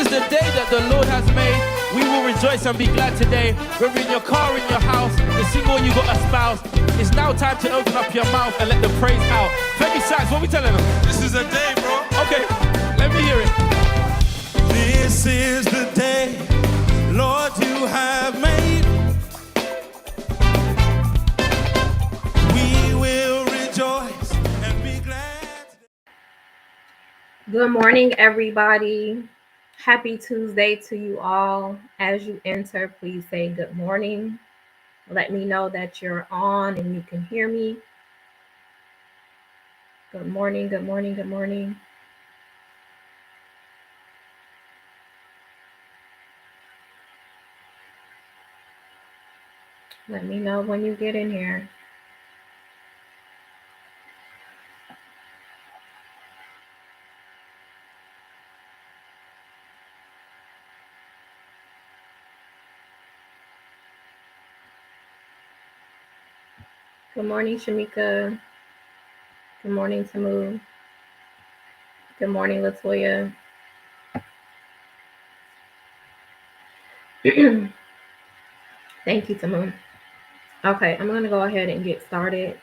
is the day that the Lord has made. We will rejoice and be glad today. Whether in your car, in your house, the single you got a spouse. It's now time to open up your mouth and let the praise out. Femi Sachs, what are we telling them? This is a day, bro. Okay, let me hear it. This is the day, Lord, you have made. We will rejoice and be glad. Good morning, everybody. Happy Tuesday to you all. As you enter, please say good morning. Let me know that you're on and you can hear me. Good morning, good morning, good morning. Let me know when you get in here. Good morning, Shamika. Good morning, Tamu. Good morning, Latoya. Thank you, Tamu. Okay, I'm going to go ahead and get started.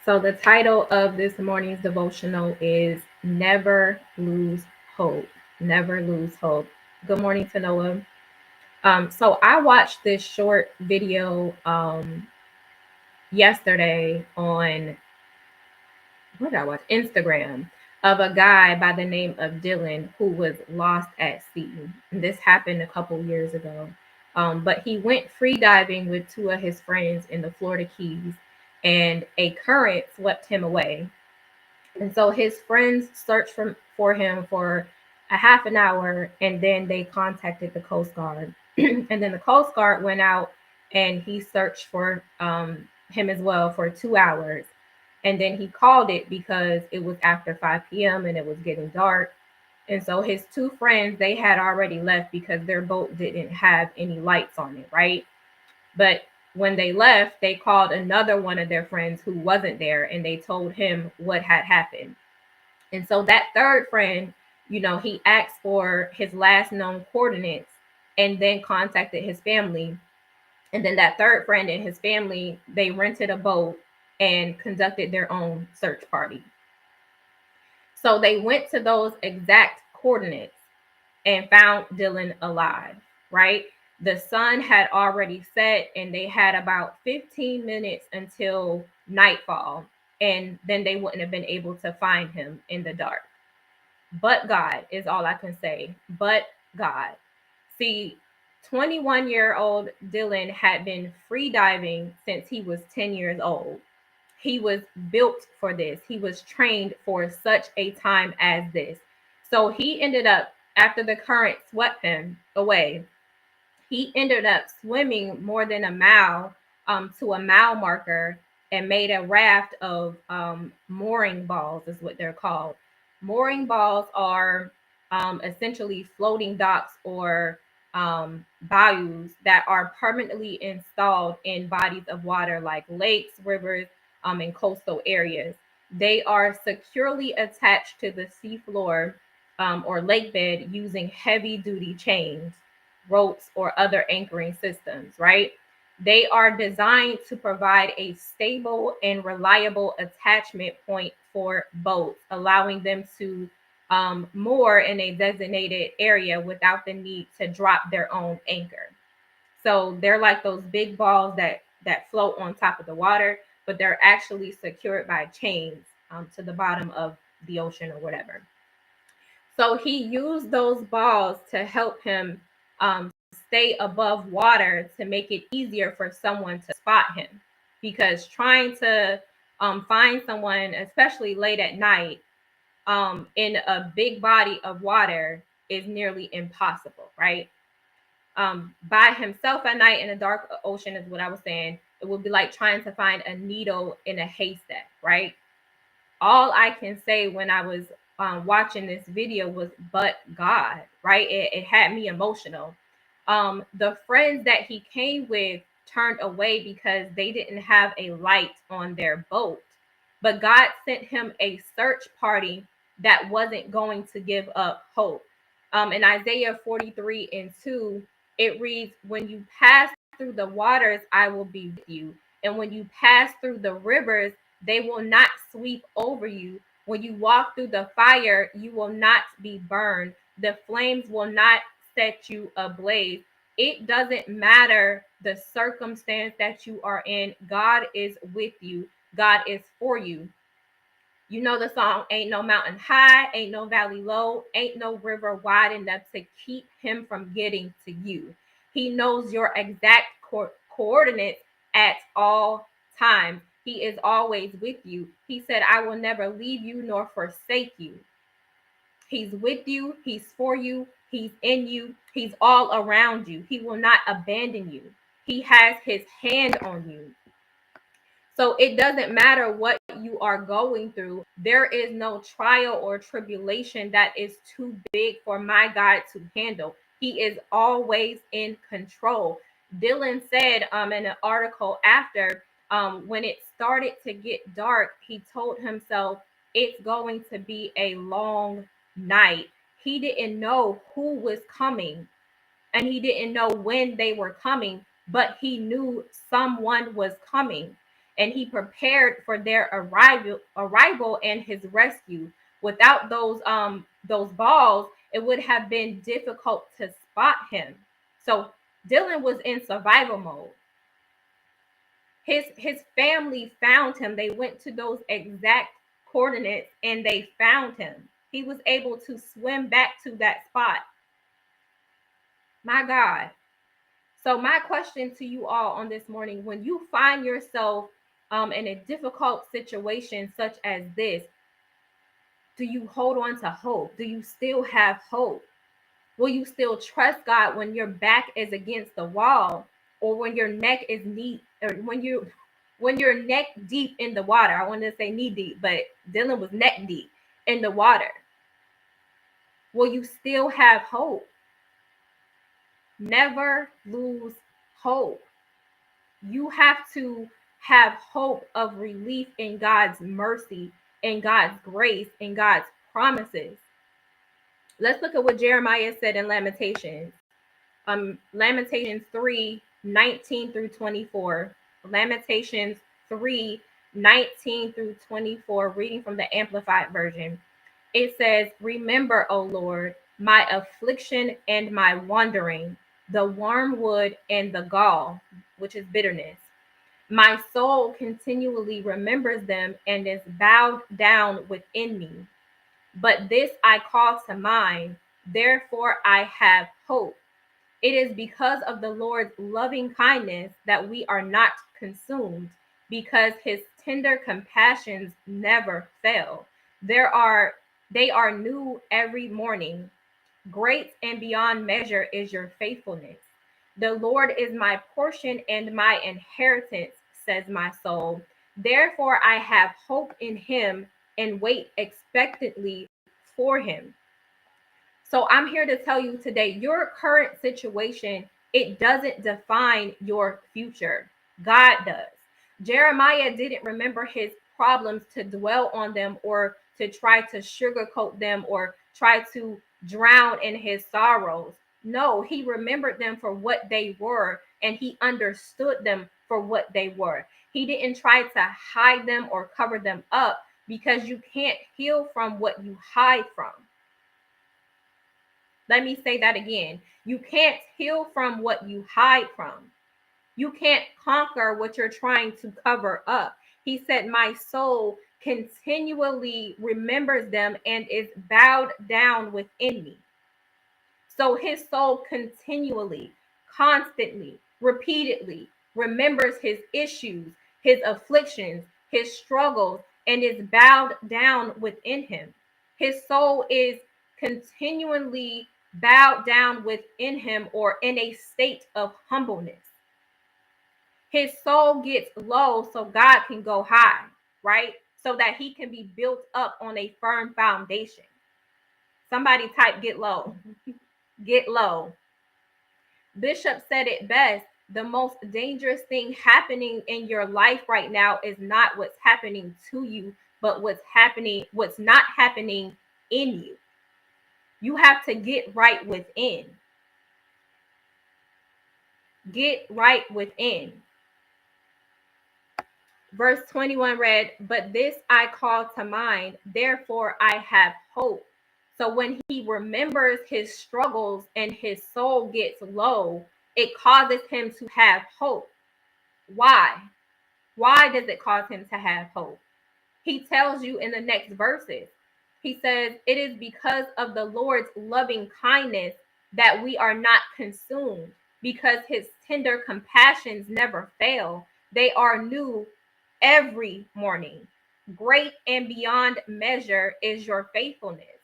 So the title of this morning's devotional is Never Lose Hope. Never Lose Hope. Good morning to Noah. So I watched this short video yesterday on, what did I watch? Instagram, of a guy by the name of Dylan who was lost at sea. And this happened a couple years ago. But he went free diving with two of his friends in the Florida Keys, and a current swept him away. And so his friends searched for him for a half an hour, and then they contacted the Coast Guard. And then the Coast Guard went out and he searched for him as well for 2 hours. And then he called it because it was after 5 p.m. and it was getting dark. And so his two friends, they had already left because their boat didn't have any lights on it, right? But when they left, they called another one of their friends who wasn't there, and they told him what had happened. And so that third friend, he asked for his last known coordinates and then contacted his family. And then that third friend and his family, they rented a boat and conducted their own search party. So they went to those exact coordinates and found Dylan alive, right? The sun had already set and they had about 15 minutes until nightfall, and then they wouldn't have been able to find him in the dark. But God is all I can say. But God. See, 21-year-old Dylan had been free diving since he was 10 years old. He was built for this. He was trained for such a time as this. So he ended up, after the current swept him away, he ended up swimming more than a mile to a mile marker and made a raft of mooring balls, is what they're called. Mooring balls are essentially floating docks or bayous that are permanently installed in bodies of water like lakes, rivers, and coastal areas. They are securely attached to the seafloor or lake bed using heavy duty chains, ropes, or other anchoring systems, right? They are designed to provide a stable and reliable attachment point for boats, allowing them to moor in a designated area without the need to drop their own anchor. So they're like those big balls that float on top of the water, but they're actually secured by chains to the bottom of the ocean or whatever. So he used those balls to help him stay above water to make it easier for someone to spot him. Because trying to find someone, especially late at night, in a big body of water is nearly impossible, right? By himself at night in a dark ocean is what I was saying. It would be like trying to find a needle in a haystack, right? All I can say when I was watching this video was, but God, right? It had me emotional. The friends that he came with turned away because they didn't have a light on their boat. But God sent him a search party that wasn't going to give up hope. In Isaiah 43:2, it reads, "When you pass through the waters, I will be with you. And when you pass through the rivers, they will not sweep over you. When you walk through the fire, you will not be burned. The flames will not set you ablaze." It doesn't matter the circumstance that you are in. God is with you. God is for you. You know the song, "Ain't no mountain high, ain't no valley low, ain't no river wide enough to keep him from getting to you." He knows your exact coordinates at all times. He is always with you. He said, "I will never leave you nor forsake you." He's with you. He's for you. He's in you. He's all around you. He will not abandon you. He has his hand on you. So it doesn't matter what you are going through. There is no trial or tribulation that is too big for my God to handle. He is always in control. Dylan said in an article after, when it started to get dark, he told himself it's going to be a long night. He didn't know who was coming and he didn't know when they were coming, but he knew someone was coming and he prepared for their arrival and his rescue. Without those balls, it would have been difficult to spot him. So Dylan was in survival mode. His family found him. They went to those exact coordinates and they found him. He was able to swim back to that spot. My God. So my question to you all on this morning, when you find yourself in a difficult situation such as this, do you hold on to hope? Do you still have hope? Will you still trust God when your back is against the wall, or when your neck is knee, or when you're neck deep in the water? I wanted to say knee deep, but Dylan was neck deep in the water. Will you still have hope? Never lose hope. You have to have hope of relief in God's mercy, in God's grace, in God's promises. Let's look at what Jeremiah said in Lamentations. Lamentations 3:19-24. Lamentations 3:19-24, reading from the Amplified Version. It says, "Remember, O Lord, my affliction and my wandering, the wormwood and the gall," which is bitterness. "My soul continually remembers them and is bowed down within me. But this I call to mind, therefore I have hope. It is because of the Lord's loving kindness that we are not consumed, because his tender compassions never fail. They are new every morning. Great and beyond measure is your faithfulness. The Lord is my portion and my inheritance, says my soul. Therefore I have hope in him and wait expectantly for him." So I'm here to tell you today, your current situation, it doesn't define your future. God does. Jeremiah didn't remember his problems to dwell on them or to try to sugarcoat them or try to drown in his sorrows. No, he remembered them for what they were and he understood them for what they were. He didn't try to hide them or cover them up, because you can't heal from what you hide from. Let me say that again. You can't heal from what you hide from. You can't conquer what you're trying to cover up. He said, "My soul continually remembers them and is bowed down within me." So his soul continually, constantly, repeatedly remembers his issues, his afflictions, his struggles, and is bowed down within him. His soul is continually bowed down within him, or in a state of humbleness. His soul gets low so God can go high, right? So that he can be built up on a firm foundation. Somebody type "get low." Get low. Bishop said it best. The most dangerous thing happening in your life right now is not what's happening to you, but what's not happening in you. You have to get right within. Get right within. Verse 21 read, "But this I call to mind, therefore I have hope." So when he remembers his struggles and his soul gets low, it causes him to have hope. Why? Why does it cause him to have hope? He tells you in the next verses. He says, "It is because of the Lord's loving kindness that we are not consumed, because his tender compassions never fail. They are new every morning. Great and beyond measure is your faithfulness.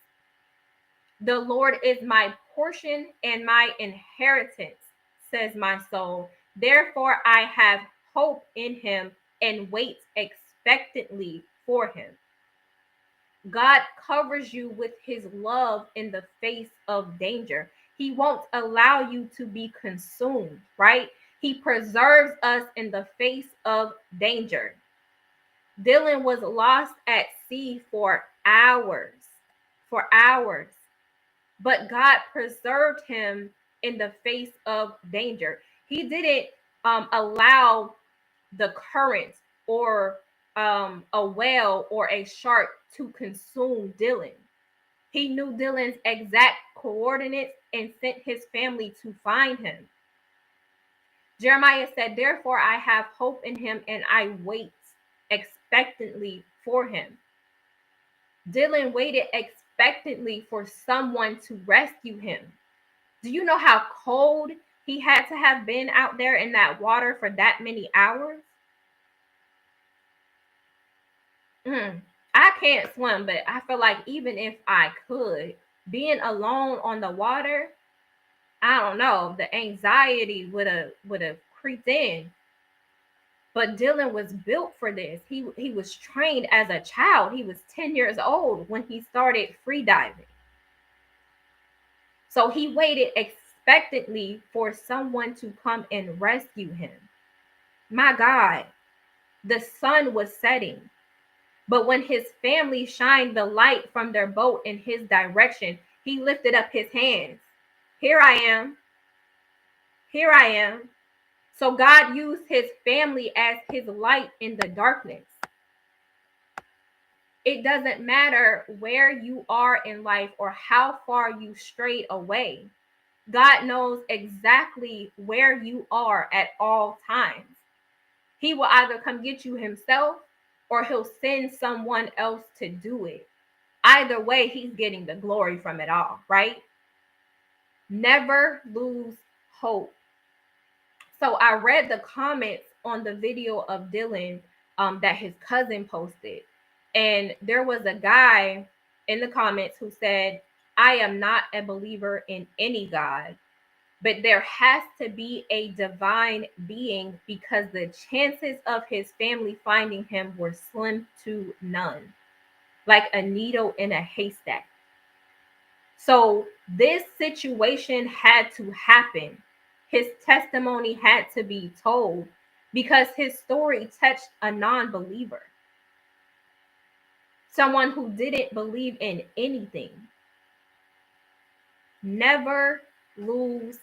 The Lord is my portion and my inheritance, says my soul. Therefore I have hope in him and wait expectantly for him." God covers you with his love in the face of danger. He won't allow you to be consumed, right? He preserves us in the face of danger. Dylan was lost at sea for hours, but God preserved him in the face of danger. He didn't allow the current or a whale or a shark to consume Dylan. He knew Dylan's exact coordinates and sent his family to find him. Jeremiah said, "Therefore I have hope in him and I wait expectantly for him." Dylan waited expectantly for someone to rescue him. Do you know how cold he had to have been out there in that water for that many hours? I can't swim, but I feel like even if I could, being alone on the water, I don't know, the anxiety would have creeped in. But Dylan was built for this. He was trained as a child. He was 10 years old when he started free diving. So he waited expectantly for someone to come and rescue him. My God, the sun was setting. But when his family shined the light from their boat in his direction, he lifted up his hands. Here I am. Here I am. So God used his family as his light in the darkness. It doesn't matter where you are in life or how far you strayed away. God knows exactly where you are at all times. He will either come get you himself or he'll send someone else to do it. Either way, he's getting the glory from it all, right? Never lose hope. So I read the comments on the video of Dylan that his cousin posted. And there was a guy in the comments who said, "I am not a believer in any God, but there has to be a divine being because the chances of his family finding him were slim to none, like a needle in a haystack." So this situation had to happen. His testimony had to be told because his story touched a non-believer, someone who didn't believe in anything. Never lose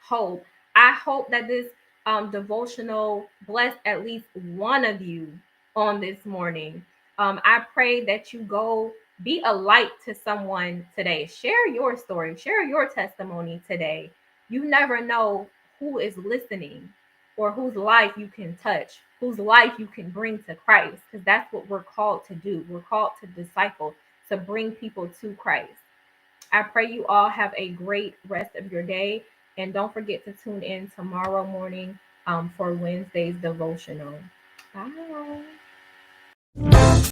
hope. I hope that this devotional blessed at least one of you on this morning. I pray that you go be a light to someone today. Share your story, share your testimony today. You never know who is listening or whose life you can touch, whose life you can bring to Christ, because that's what we're called to do. We're called to disciple, to bring people to Christ. I pray you all have a great rest of your day. And don't forget to tune in tomorrow morning for Wednesday's devotional. Bye.